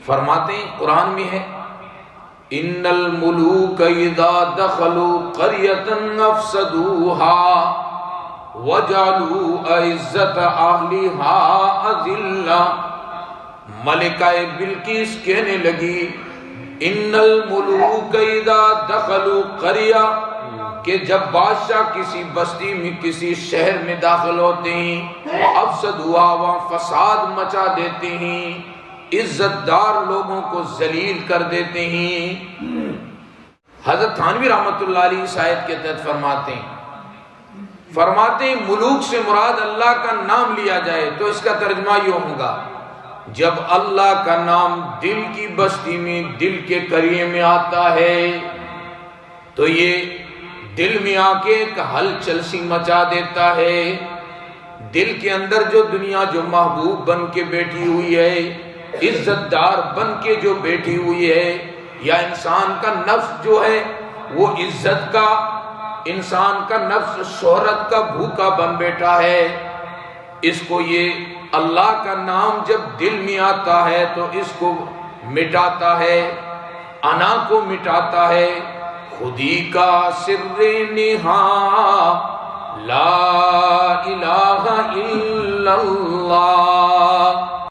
فرماتے ہیں قرآن میں ہے ان الملوک اذا دخلوا قریۃ افسدوها وجعلوا اعزۃ اہلها اذلہ۔ ملکہ بلقیس کہنے لگی ان الملوک اذا دخلوا قریہ، کہ جب بادشاہ کسی بستی میں کسی شہر میں داخل ہوتے ہیں افسدوها، وہاں فساد مچا دیتے ہیں، عزت دار لوگوں کو ذلیل کر دیتے ہیں۔ حضرت تھانوی رحمۃ اللہ علیہ اس آیت کے تحت فرماتے ہیں ملوک سے مراد اللہ کا نام لیا جائے تو اس کا ترجمہ یہ ہوگا جب اللہ کا نام دل کی بستی میں دل کے قریے میں آتا ہے تو یہ دل میں آ کے ایک ہلچل سی مچا دیتا ہے۔ دل کے اندر جو دنیا جو محبوب بن کے بیٹھی ہوئی ہے، عزت دار بن کے جو بیٹھی ہوئی ہے، یا انسان کا نفس جو ہے وہ عزت کا، انسان کا نفس شہرت کا بھوکا بن بیٹھا ہے، اس کو یہ اللہ کا نام جب دل میں آتا ہے تو اس کو مٹاتا ہے، انا کو مٹاتا ہے۔ خودی کا سر نہاں لا الہ الا اللہ،